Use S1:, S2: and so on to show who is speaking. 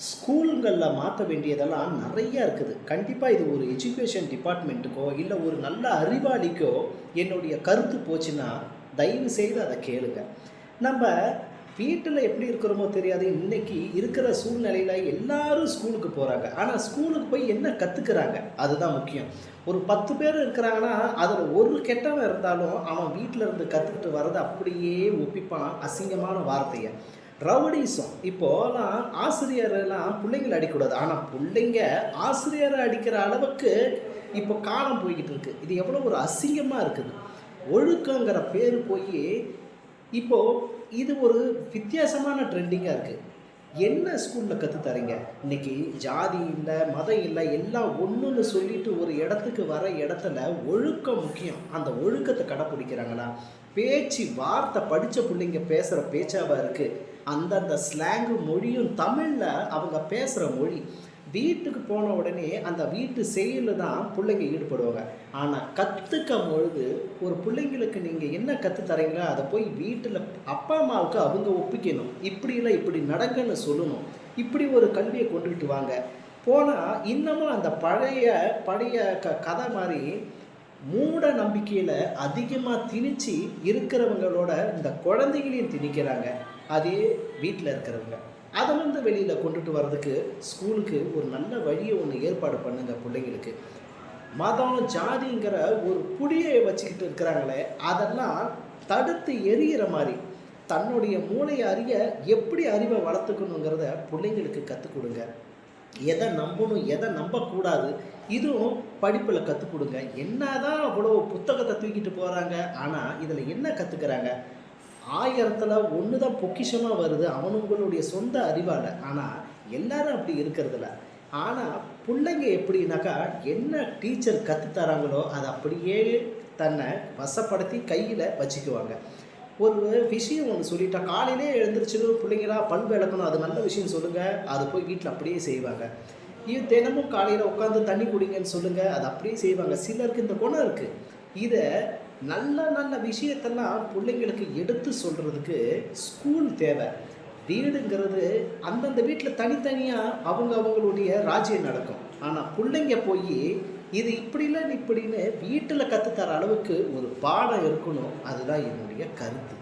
S1: ஸ்கூல்களில் மாற்ற வேண்டியதெல்லாம் நிறையா இருக்குது. கண்டிப்பாக இது ஒரு எஜுகேஷன் டிபார்ட்மெண்ட்டுக்கோ இல்லை ஒரு நல்ல அறிவாளிக்கோ என்னுடைய கருத்து போச்சுன்னா தயவு செய்து அதை கேளுங்க. நம்ம வீட்டில் எப்படி இருக்கிறோமோ தெரியாது. இன்னைக்கு இருக்கிற சூழ்நிலையில் எல்லாரும் ஸ்கூலுக்கு போகிறாங்க. ஆனால் ஸ்கூலுக்கு போய் என்ன கற்றுக்கிறாங்க அதுதான் முக்கியம். ஒரு 10 பேர் இருக்கிறாங்கன்னா அதில் ஒரு கெட்டவன் இருந்தாலும் அவன் வீட்டில் இருந்து கற்றுக்கிட்டு வர்றதை அப்படியே ஒப்பிப்பான் அசிங்கமான வார்த்தையை. ரவுடிசம் இப்போலாம் ஆசிரியரெல்லாம் பிள்ளைங்களை அடிக்கக்கூடாது. ஆனால் பிள்ளைங்க ஆசிரியரை அடிக்கிற அளவுக்கு இப்போ காலம் போய்கிட்டு இருக்கு. இது எவ்வளோ ஒரு அசிங்கமாக இருக்குது. ஒழுக்கங்கிற பேர் போய் இப்போது இது ஒரு வித்தியாசமான ட்ரெண்டிங்காக இருக்குது. என்ன ஸ்கூலில் கற்றுத்தரீங்க? இன்றைக்கி ஜாதி இல்லை, மதம் இல்லை, எல்லாம் ஒன்றுன்னு சொல்லிட்டு ஒரு இடத்துக்கு வர இடத்துல ஒழுக்கம் முக்கியம். அந்த ஒழுக்கத்தை கடைப்பிடிக்கிறாங்களா? பேச்சு வார்த்தை படித்த பிள்ளைங்க பேசுகிற பேச்சாவாக இருக்குது. அந்தந்த ஸ்லாங்கு மொழியும் தமிழில் அவங்க பேசுகிற மொழி. வீட்டுக்கு போன உடனே அந்த வீட்டு செயலில் தான் பிள்ளைங்க ஈடுபடுவாங்க. ஆனால் கற்றுக்கும் பொழுது ஒரு பிள்ளைங்களுக்கு நீங்கள் என்ன கற்றுத்தரீங்களோ அதை போய் வீட்டில் அப்பா அம்மாவுக்கு அவங்க ஒப்பிக்கணும். இப்படி இல்லை இப்படி நடங்கன்னு சொல்லணும். இப்படி ஒரு கல்வியை கொண்டுகிட்டு வாங்க. போனால் இன்னமும் அந்த பழைய பழைய கதை மாதிரி மூட நம்பிக்கையில் அதிகமாக திணிச்சு இருக்கிறவங்களோட இந்த குழந்தைகளையும் திணிக்கிறாங்க. அதே வீட்டில் இருக்கிறவங்க அதை வெளியில் கொண்டுட்டு வர்றதுக்கு ஸ்கூலுக்கு ஒரு நல்ல வழியை ஒன்று ஏற்பாடு பண்ணுங்கள். பிள்ளைங்களுக்கு மதம் ஜாதிங்கிற ஒரு புடியை வச்சுக்கிட்டு இருக்கிறாங்களே அதெல்லாம் தடுத்து எரியிற மாதிரி தன்னுடைய மூளையை அறிய எப்படி அறிவை வளர்த்துக்கணுங்கிறத பிள்ளைங்களுக்கு கற்றுக் கொடுங்க. எதை நம்பணும் எதை நம்பக்கூடாது இதுவும் படிப்பில் கற்றுக் கொடுங்க. என்னதான் அவ்வளோ புத்தகத்தை தூக்கிட்டு போகிறாங்க, ஆனால் இதில் என்ன கற்றுக்கிறாங்க? 1000ல் 1 தான் பொக்கிஷமாக வருது அவனுங்களுடைய சொந்த அறிவால். ஆனால் எல்லாரும் அப்படி இருக்கிறதில்ல. ஆனால் பிள்ளைங்க எப்படின்னாக்கா என்ன டீச்சர் கற்றுத்தராங்களோ அதை அப்படியே தன்னை வசப்படுத்தி கையில் வச்சுக்குவாங்க. ஒரு விஷயம் ஒன்று சொல்லிட்டா காலையிலே எழுந்திரிச்சிடும் பிள்ளைங்களா பல் விளக்கணும், அது நல்ல விஷயம் சொல்லுங்கள், அது போய் வீட்டில் அப்படியே செய்வாங்க. இது தினமும் காலையில் உட்காந்து தண்ணி குடிங்கன்னு சொல்லுங்கள், அது அப்படியே செய்வாங்க. சிலருக்கு இந்த குணம் இருக்குது. இதை நல்ல நல்ல விஷயத்தெல்லாம் பிள்ளைங்களுக்கு எடுத்து சொல்கிறதுக்கு ஸ்கூல் தேவை. வீடுங்கிறது அந்தந்த வீட்டில் தனித்தனியாக அவங்களுடைய ராஜ்யம் நடக்கும். ஆனால் பிள்ளைங்க போய் இது இப்படி இல்லைன்னு இப்படின்னு வீட்டில் கற்றுத்தர அளவுக்கு ஒரு பாடம் இருக்கணும். அதுதான் என்னுடைய கருத்து.